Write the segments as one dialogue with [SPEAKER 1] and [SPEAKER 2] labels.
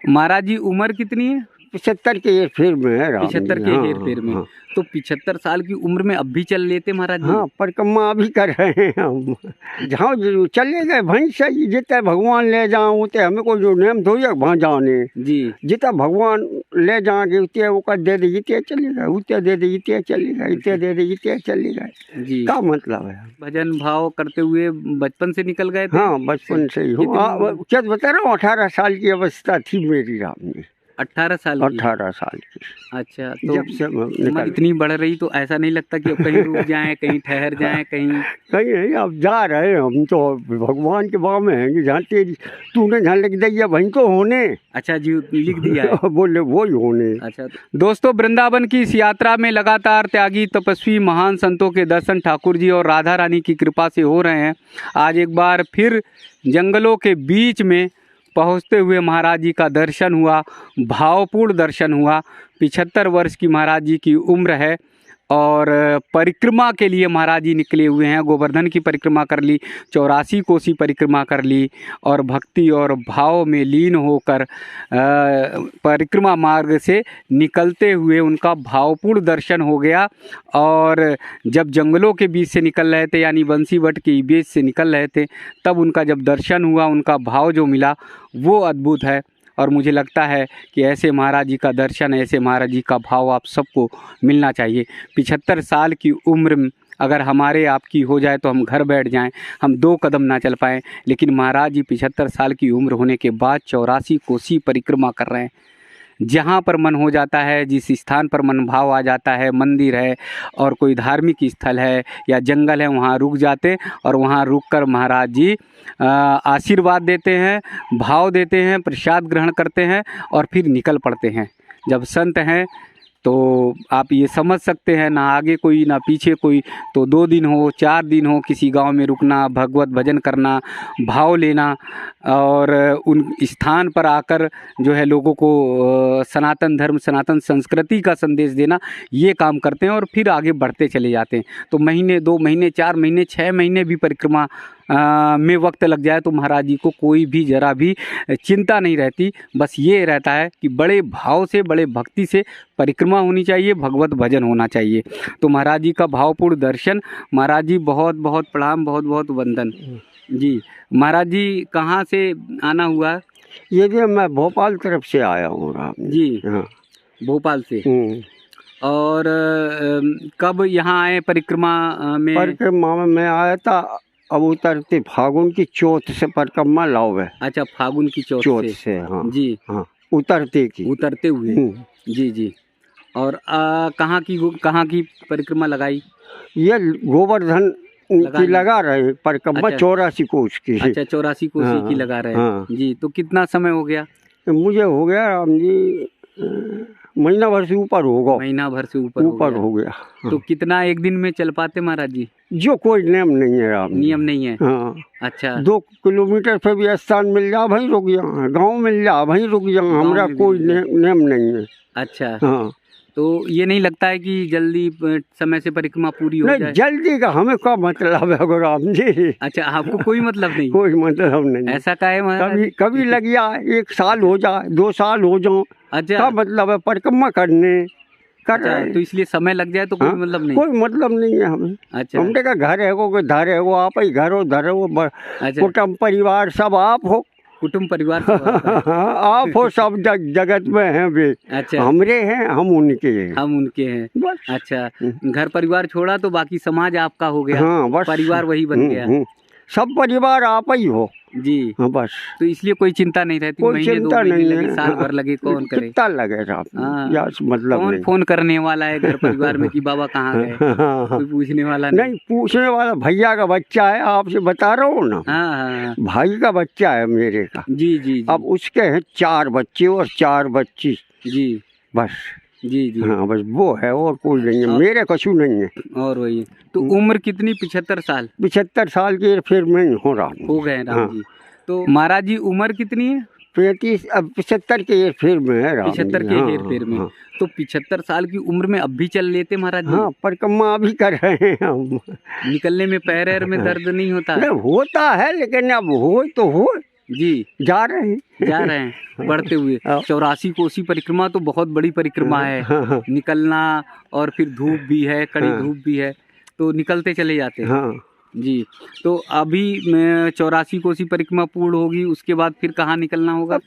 [SPEAKER 1] महाराज जी उम्र कितनी है?
[SPEAKER 2] 75 के हेर फेर में है।
[SPEAKER 1] 75 के हेर फेर में।
[SPEAKER 2] हाँ।
[SPEAKER 1] तो 75 साल की उम्र में अब भी चल लेते महाराज जी?
[SPEAKER 2] हाँ, परिक्रमा अभी कर रहे हैं हम। जहाँ चले गए भई सही, जितना भगवान ले जाऊँ उतने हमें को जो नेम धोइए वहाँ जाने
[SPEAKER 1] जी।
[SPEAKER 2] जितना भगवान ले जाएंगे उतने वो कर दे दे, इतने चले गए, उतने दे दे, इतने चले गए, इतने दे दे, इतने चले गए जी। क्या मतलब है?
[SPEAKER 1] भजन भाव करते हुए बचपन से निकल गए थे?
[SPEAKER 2] हाँ, बचपन से ही हूँ। क्या बता रहा हूँ, 18 साल की अवस्था थी मेरी राम जी।
[SPEAKER 1] 18 साल की?
[SPEAKER 2] 18 साल की।
[SPEAKER 1] अच्छा, तो
[SPEAKER 2] जब से
[SPEAKER 1] उम्र इतनी बढ़ रही तो ऐसा नहीं लगता कि अब कहीं रुक जाएं, कहीं ठहर जाएं, कहीं
[SPEAKER 2] नहीं, अब जा रहे हैं हम तो भगवान के बाग में हैं कि जहाँ तेरी तूने जहाँ लिख दिया वहीं तो होने।
[SPEAKER 1] अच्छा जी, लिख दिया है।
[SPEAKER 2] बोले वो ही होने।
[SPEAKER 1] अच्छा दोस्तों, वृंदावन की इस यात्रा में लगातार त्यागी तपस्वी महान संतों के दर्शन ठाकुर जी और राधा रानी की कृपा से हो रहे हैं। आज एक बार फिर जंगलों के बीच में पहुँचते हुए महाराज जी का दर्शन हुआ, भावपूर्ण दर्शन हुआ। 75 वर्ष की महाराज जी की उम्र है और परिक्रमा के लिए महाराज जी निकले हुए हैं। गोवर्धन की परिक्रमा कर ली, 84 कोसी परिक्रमा कर ली और भक्ति और भाव में लीन होकर परिक्रमा मार्ग से निकलते हुए उनका भावपूर्ण दर्शन हो गया। और जब जंगलों के बीच से निकल रहे थे, यानी बंसीवट के बीच से निकल रहे थे, तब उनका जब दर्शन हुआ, उनका भाव जो मिला वो अद्भुत है। और मुझे लगता है कि ऐसे महाराज जी का दर्शन, ऐसे महाराज जी का भाव आप सबको मिलना चाहिए। 75 साल की उम्र अगर हमारे आपकी हो जाए तो हम घर बैठ जाएं, हम 2 कदम ना चल पाएँ, लेकिन महाराज जी 75 साल की उम्र होने के बाद 84 कोसी परिक्रमा कर रहे हैं। जहाँ पर मन हो जाता है, जिस स्थान पर मन भाव आ जाता है, मंदिर है और कोई धार्मिक स्थल है या जंगल है, वहाँ रुक जाते और वहाँ रुककर महाराज जी आशीर्वाद देते हैं, भाव देते हैं, प्रसाद ग्रहण करते हैं और फिर निकल पड़ते हैं। जब संत हैं तो आप ये समझ सकते हैं, ना आगे कोई ना पीछे कोई, तो 2 दिन हो 4 दिन हो किसी गांव में रुकना, भगवत भजन करना, भाव लेना और उन स्थान पर आकर जो है लोगों को सनातन धर्म, सनातन संस्कृति का संदेश देना, ये काम करते हैं और फिर आगे बढ़ते चले जाते हैं। तो महीने, 2 महीने, 4 महीने, 6 महीने भी परिक्रमा में वक्त लग जाए तो महाराज जी को कोई भी जरा भी चिंता नहीं रहती। बस ये रहता है कि बड़े भाव से, बड़े भक्ति से परिक्रमा होनी चाहिए, भगवत भजन होना चाहिए। तो महाराज जी का भावपूर्ण दर्शन। महाराज जी बहुत बहुत प्रणाम, बहुत बहुत वंदन जी। महाराज जी कहाँ से आना हुआ?
[SPEAKER 2] ये भी मैं भोपाल तरफ से आया हूँ
[SPEAKER 1] जी।
[SPEAKER 2] हाँ,
[SPEAKER 1] भोपाल से। और कब यहाँ आए परिक्रमा में?
[SPEAKER 2] परिक्रमा में मैं आया था अब उतरते फागुन की चौथ से परिक्रमा लाओ है।
[SPEAKER 1] अच्छा, फागुन की चौथ
[SPEAKER 2] से हाँ
[SPEAKER 1] जी।
[SPEAKER 2] हाँ, उतरते हुए
[SPEAKER 1] जी जी। और कहाँ की परिक्रमा लगाई? ये
[SPEAKER 2] गोवर्धन की लगा रहे परिक्रमा। अच्छा, 84 कोस की।
[SPEAKER 1] अच्छा, 84 कोसी की लगा रहे हैं जी। तो कितना समय हो गया?
[SPEAKER 2] मुझे हो गया राम जी महीना भर से ऊपर होगा।
[SPEAKER 1] महीना भर से ऊपर
[SPEAKER 2] हो गया।
[SPEAKER 1] तो कितना एक दिन में चल पाते महाराज जी?
[SPEAKER 2] जो कोई नियम नहीं है राम,
[SPEAKER 1] नियम नहीं है।
[SPEAKER 2] हाँ।
[SPEAKER 1] अच्छा,
[SPEAKER 2] 2 किलोमीटर पे भी स्थान मिल जा वहीं रुक जा, गाँव मिल जा वहीं रुक जा, हमारा कोई नियम नहीं है।
[SPEAKER 1] अच्छा
[SPEAKER 2] हाँ।
[SPEAKER 1] तो ये नहीं लगता है कि जल्दी समय से परिक्रमा पूरी हो जाए?
[SPEAKER 2] जल्दी का हमें क्या मतलब है राम जी?
[SPEAKER 1] अच्छा, आपको कोई मतलब नहीं?
[SPEAKER 2] कोई मतलब नहीं।
[SPEAKER 1] ऐसा क्या है महाराज?
[SPEAKER 2] कभी लग जाए, 1 साल हो जाए, 2 साल हो जाओ,
[SPEAKER 1] अच्छा,
[SPEAKER 2] क्या मतलब है परिक्रमा करने कर रहे हैं।
[SPEAKER 1] तो इसलिए समय लग जाए तो कोई मतलब नहीं?
[SPEAKER 2] कोई मतलब नहीं है हमें।
[SPEAKER 1] अच्छा,
[SPEAKER 2] हमने कहा घर है को धर है वो, आप ही घर हो धर हो, कुटुंब परिवार सब आप हो।
[SPEAKER 1] कुटुंब परिवार
[SPEAKER 2] आप हो, सब जगत में हैं वे। अच्छा, हमरे हैं, हम उनके हैं। बस।
[SPEAKER 1] अच्छा, घर परिवार छोड़ा तो बाकी समाज आपका हो गया।
[SPEAKER 2] हाँ, बस।
[SPEAKER 1] परिवार वही बन गया।
[SPEAKER 2] सब परिवार आप ही हो
[SPEAKER 1] जी।
[SPEAKER 2] हाँ, बस।
[SPEAKER 1] तो इसलिए कोई चिंता नहीं रहती।
[SPEAKER 2] कोई चिंता नहीं
[SPEAKER 1] लगे, साल भर लगे, कौन करे?
[SPEAKER 2] कितना लगेगा मतलब
[SPEAKER 1] कौन फोन करने वाला है घर परिवार में कि बाबा कहाँ गए? कोई पूछने वाला नहीं।
[SPEAKER 2] पूछने वाला भैया का बच्चा है, आपसे बता रहा हूँ ना।
[SPEAKER 1] हाँ,
[SPEAKER 2] भाई का बच्चा है मेरे का। जी। अब उसके हैं 4 बच्चे और 4 बच्ची जी। बस जी। हाँ, बस वो है और कोई नहीं है, मेरे कछु नहीं है। और
[SPEAKER 1] वही तो उम्र कितनी? 75 साल।
[SPEAKER 2] 75 साल की फिर मैं हो रहा हूँ।
[SPEAKER 1] हो गए राम जी। तो महाराज जी उम्र कितनी है?
[SPEAKER 2] 35 अब 75 के हेर फेर में है।
[SPEAKER 1] 75 के हेर फेर में। हाँ। तो 75 साल की उम्र में अब भी चल लेते महाराज जी?
[SPEAKER 2] हाँ, परिक्रमा अभी कर रहे हैं हम।
[SPEAKER 1] निकलने में पैर में दर्द नहीं होता?
[SPEAKER 2] नहीं होता है, लेकिन अब हो तो हो
[SPEAKER 1] जी, जा रहे हैं बढ़ते हुए। 84 कोसी परिक्रमा तो बहुत बड़ी परिक्रमा है। निकलना, और फिर धूप भी है, कड़ी धूप भी है, तो निकलते चले जाते हैं। जी, तो अभी 84 कोसी परिक्रमा पूर्ण होगी, उसके बाद फिर कहाँ निकलना होगा?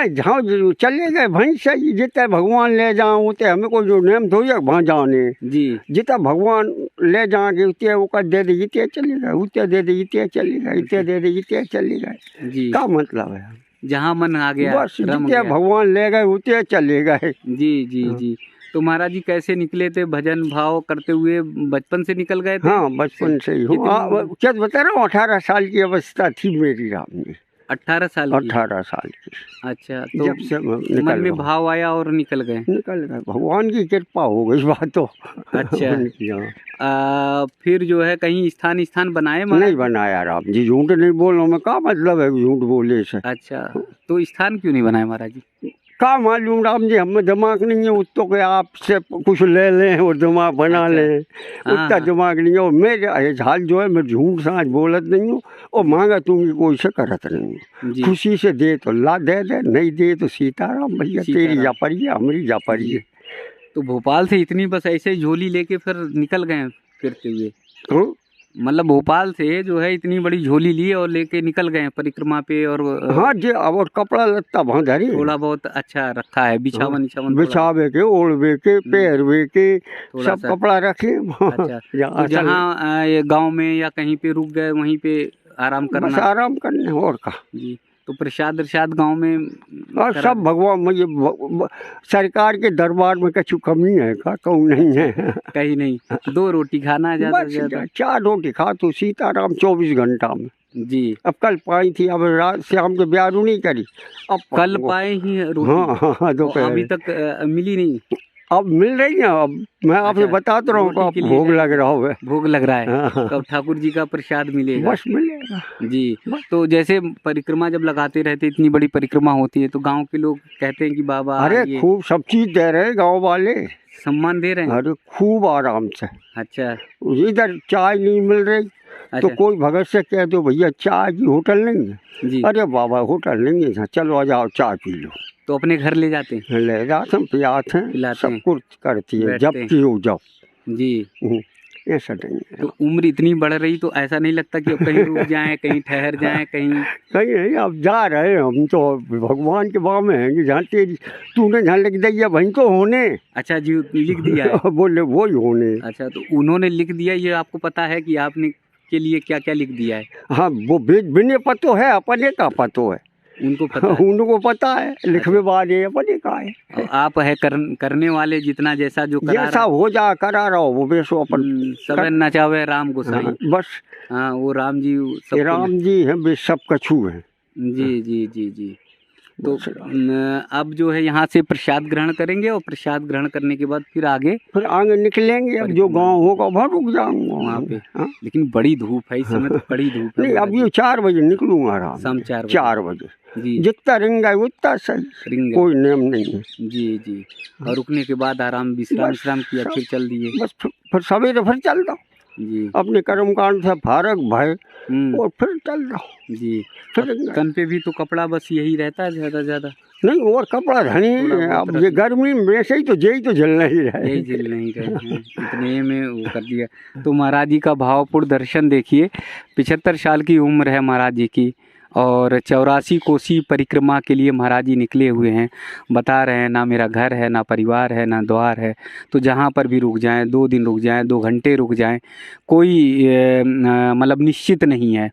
[SPEAKER 2] जहाँ चले गए वहीं से, जितना भगवान ले जाओ उतने, हमें कोई जो नेम थोड़ी है वहाँ जाने जी। जितना भगवान ले जाएंगे उतने वो कर दे दे, इतने चले गए, उतने दे दे, इतने चले गए, इतने दे दे, इतने चले गए जी। क्या मतलब है? जहाँ मन आ गया, बस जितने भगवान ले गए उतने चले गए। जी जी जी। तो महाराज जी कैसे निकले थे? भजन भाव करते हुए बचपन से निकल गए थे? हाँ, बचपन से ही हूँ। क्या बता रहा हूँ, 18 साल की अवस्था थी मेरी राम जी। 18 साल की? 18 साल की। अच्छा, तो जब से मन में भाव आया और निकल गए? भगवान की कृपा हो गई बात तो। अच्छा। फिर जो है कहीं स्थान बनाए? नहीं बनाया राम जी, झूठ नहीं बोलो में क्या मतलब है झूठ बोले से। अच्छा, तो स्थान क्यों नहीं बनाए महाराज जी? क्या मालूम राम जी, हमें दिमाग नहीं है उतो के आपसे कुछ ले लें और दिमाग बना लें, उतना दिमाग नहीं है। और मेरे हाल जो है, मैं झूठ साँच बोलत नहीं हूँ, और मांगा तुम कोई से करत नहीं हूँ। खुशी से दे तो ला दे दे, नहीं दे तो सीताराम भैया, तेरी जापरी है, हमारी जापरी है। तो भोपाल से इतनी बस ऐसे ही झोली लेके फिर निकल गए फिरते हुए? मतलब भोपाल से जो है इतनी बड़ी झोली ली और लेके निकल गए परिक्रमा पे? और हाँ जी, और कपड़ा लत्ता भंधारी थोड़ा बहुत अच्छा रखा है, बिछावे के, ओढ़वे के, पहरवे के, सब कपड़ा रखे। अच्छा, तो जहाँ गांव में या कहीं पे रुक गए वहीं पे आराम करना? आराम करने और का जी। तो प्रसाद गांव में और सब भगवान मुझे सरकार के दरबार में कछु कमी है का? कहूँ नहीं है कहीं नहीं। 2 रोटी खाना ज्यादा 4 रोटी खा तो सीताराम 24 घंटा में जी। अब कल पाई थी, अब रात शाम के ब्यारू नहीं करी, अब कल पाए ही रोटी। हाँ, दोपहर अभी तक मिली नहीं? अब मिल रही है। अब मैं आपसे बताता रहा हूँ, भोग लग रहा है, भोग लग रहा है। कब ठाकुर जी का प्रसाद मिलेगा? बस मिलेगा जी। तो जैसे परिक्रमा जब लगाते रहते, इतनी बड़ी परिक्रमा होती है, तो गांव के लोग कहते हैं कि बाबा, अरे खूब सब चीज दे रहे हैं गाँव वाले, सम्मान दे रहे हैं, अरे खूब आराम से। अच्छा, इधर चाय नहीं मिल रही तो कोई भगत से कह दो भैया चाय की होटल नहीं है जी। अरे बाबा होटल नहीं है, चलो आ जाओ चाय पी लो। तो अपने घर ले जाते हैं? ले जाते हैं, पिलाते हैं, सब कुछ करती है, जब की हो जाओ जी। ऐसा नहीं है। तो उम्र इतनी बढ़ रही तो ऐसा नहीं लगता कि अब कहीं रुक जाएं, कहीं ठहर जाएं, कहीं नहीं? अब जा रहे हैं हम तो भगवान के बाग में हैं, जहाँ तेरी तूने जहाँ लिख दिया वहीं तो होने। अच्छा जी, लिख दिया है? बोले वो ही होने। अच्छा, तो उन्होंने लिख दिया, ये आपको पता है कि आपने के लिए क्या क्या लिख दिया है? हाँ, वो बिने पतो है, अपने का पतो है, उनको पता है। उनको पता है, लिखवे वाले अपने का है। आप है करने वाले, जितना जैसा जो जैसा हो जा करा रहो वो बेसो अपन सब नचावे राम गोसाई। हाँ, बस हाँ, वो राम जी हैं, वे सब कछु है जी जी जी जी। तो अब जो है यहाँ से प्रसाद ग्रहण करेंगे, और प्रसाद ग्रहण करने के बाद फिर आगे निकलेंगे। अब जो गांव होगा वहाँ रुक जाऊंगा वहाँ पे। हाँ? लेकिन बड़ी धूप है इस समय, तो बड़ी धूप है। नहीं, अब ये 4 बजे निकलूंगा आराम, शाम 4 बजे जी। जितना रिंगा उतना सही, कोई नियम नहीं है जी जी। और रुकने के बाद आराम विश्राम किया, फिर चल दिए। बस फिर सवेरे फिर चल दो जी, अपने कर्म कांड से फारग भाई, और फिर चल रहा जी। फिर तन पे भी तो कपड़ा बस यही रहता है ज्यादा नहीं, और कपड़ा धनी। अब ये गर्मी में से ही तो यही तो झेलना ही रहे, यही झेलना ही रहे। इतने में वो कर दिया। तो महाराज जी का भावपूर्ण दर्शन देखिए। 75 साल की उम्र है महाराज जी की, और 84 कोसी परिक्रमा के लिए महाराज जी निकले हुए हैं। बता रहे हैं, ना मेरा घर है, ना परिवार है, ना द्वार है, तो जहाँ पर भी रुक जाएं, 2 दिन रुक जाएं, 2 घंटे रुक जाएं, कोई मतलब निश्चित नहीं है,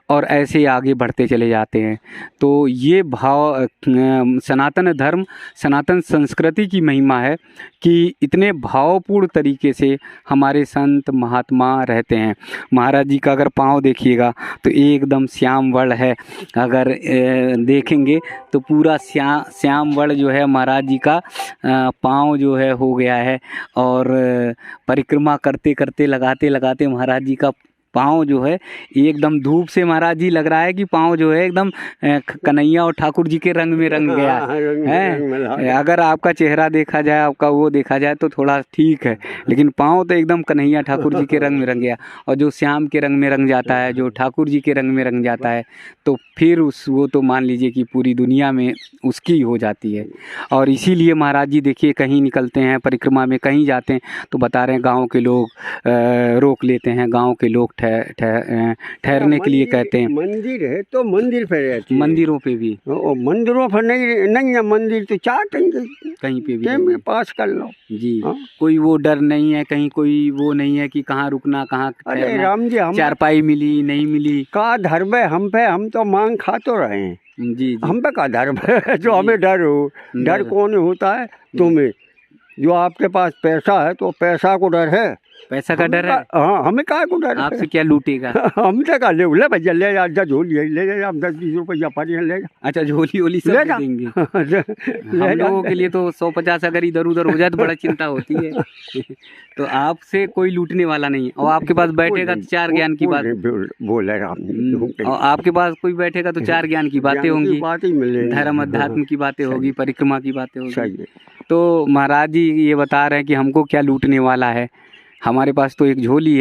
[SPEAKER 2] और ऐसे आगे बढ़ते चले जाते हैं। तो ये भाव सनातन धर्म, सनातन संस्कृति की महिमा है कि इतने भावपूर्ण तरीके से हमारे संत महात्मा रहते हैं। महाराज जी का अगर पाँव देखिएगा तो एकदम श्याम वर्ण है, अगर देखेंगे तो पूरा श्याम वर्ण जो है महाराज जी का पाँव जो है हो गया है। और परिक्रमा करते करते लगाते लगाते महाराज जी का
[SPEAKER 1] पाँव जो है एकदम धूप से महाराज जी लग रहा है कि पाँव जो है एकदम कन्हैया और ठाकुर जी के रंग में रंग गया है। अगर आपका चेहरा देखा जाए, आपका वो देखा जाए तो थोड़ा ठीक है, लेकिन पाँव तो एकदम कन्हैया ठाकुर जी के रंग में रंग गया। और जो श्याम के रंग में रंग जाता है, जो ठाकुर जी के रंग में रंग जाता है, तो फिर वो तो मान लीजिए कि पूरी दुनिया में उसकी हो जाती है। और इसीलिए महाराज जी देखिए कहीं निकलते हैं परिक्रमा में, कहीं जाते हैं तो बता रहे हैं गाँव के लोग रोक लेते हैं, गाँव के लोग ठहरने के लिए कहते हैं।
[SPEAKER 2] मंदिर है तो मंदिर पे रहती है,
[SPEAKER 1] मंदिरों पे भी,
[SPEAKER 2] मंदिरों पर नहीं है मंदिर तो चार
[SPEAKER 1] कहीं पे भी
[SPEAKER 2] पास कर लो जी।
[SPEAKER 1] कोई वो डर नहीं है, कहीं कोई वो नहीं है कि कहाँ रुकना, कहाँ
[SPEAKER 2] अरे राम जी, हम
[SPEAKER 1] चारपाई मिली नहीं मिली,
[SPEAKER 2] का धर्म है हम पे? हम तो मांग खा तो रहे हैं
[SPEAKER 1] जी।
[SPEAKER 2] हम पे का धर्म है जो हमें डर हो? डर कौन होता है? तुम्हें जो आपके पास पैसा है तो पैसा को डर है,
[SPEAKER 1] पैसा का डर है।
[SPEAKER 2] हाँ, हमें का को डर?
[SPEAKER 1] आपसे क्या लूटेगा?
[SPEAKER 2] हम तो का ले भैया ले जा, झोली ले जा, हम 10-20 रुपया पानी ले जा।
[SPEAKER 1] अच्छा, झोली सब दे देंगे हम लोगों के लिए तो 150 अगर इधर उधर हो जाए तो बड़ा चिंता होती है तो आपसे कोई लूटने वाला नहीं। और आपके पास बैठेगा तो चार ज्ञान की बात
[SPEAKER 2] बोले राम।
[SPEAKER 1] और आपके पास कोई बैठेगा तो चार ज्ञान की बातें होंगी, धर्म अध्यात्म की बातें होगी, परिक्रमा की बातें होगी। तो महाराज जी ये बता रहे हैं कि हमको क्या लूटने वाला है, हमारे पास तो एक झोली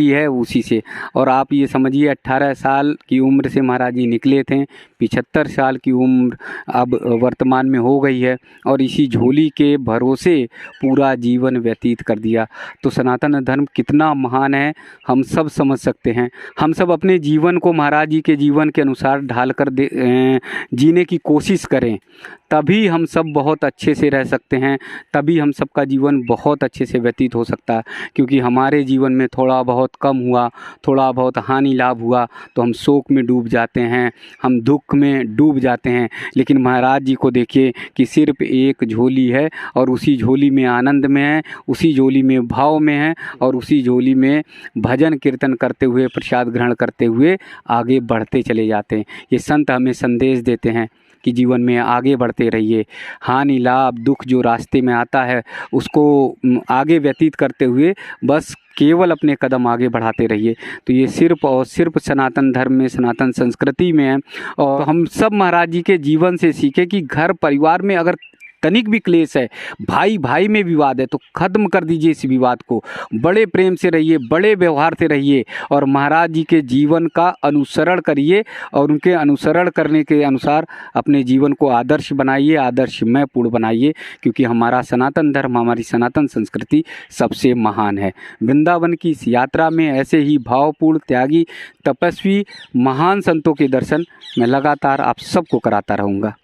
[SPEAKER 1] है उसी से। और आप ये समझिए 18 साल की उम्र से महाराज जी निकले थे, 75 साल की उम्र अब वर्तमान में हो गई है, और इसी झोली के भरोसे पूरा जीवन व्यतीत कर दिया। तो सनातन धर्म कितना महान है हम सब समझ सकते हैं। हम सब अपने जीवन को महाराज जी के जीवन के अनुसार ढाल कर जीने की कोशिश करें, तभी हम सब बहुत अच्छे से रह सकते हैं, तभी हम सबका जीवन बहुत अच्छे से व्यतीत हो सकता है। क्योंकि हमारे जीवन में थोड़ा बहुत कम हुआ, थोड़ा बहुत हानि लाभ हुआ तो हम शोक में डूब जाते हैं, हम दुख में डूब जाते हैं। लेकिन महाराज जी को देखिए कि सिर्फ एक झोली है और उसी झोली में आनंद में है, उसी झोली में भाव में है, और उसी झोली में भजन कीर्तन करते हुए, प्रसाद ग्रहण करते हुए आगे बढ़ते चले जाते हैं। ये संत हमें संदेश देते हैं कि जीवन में आगे बढ़ते रहिए, हानि लाभ दुख जो रास्ते में आता है उसको आगे व्यतीत करते हुए बस केवल अपने कदम आगे बढ़ाते रहिए। तो ये सिर्फ और सिर्फ सनातन धर्म में, सनातन संस्कृति में है। और हम सब महाराज जी के जीवन से सीखे कि घर परिवार में अगर तनिक भी क्लेश है, भाई भाई में विवाद है, तो ख़त्म कर दीजिए इस विवाद को, बड़े प्रेम से रहिए, बड़े व्यवहार से रहिए, और महाराज जी के जीवन का अनुसरण करिए, और उनके अनुसरण करने के अनुसार अपने जीवन को आदर्श बनाइए, आदर्शमय पूर्ण बनाइए। क्योंकि हमारा सनातन धर्म, हमारी सनातन संस्कृति सबसे महान है। वृंदावन की इस यात्रा में ऐसे ही भावपूर्ण, त्यागी, तपस्वी महान संतों के दर्शन मैं लगातार आप सबको कराता रहूँगा।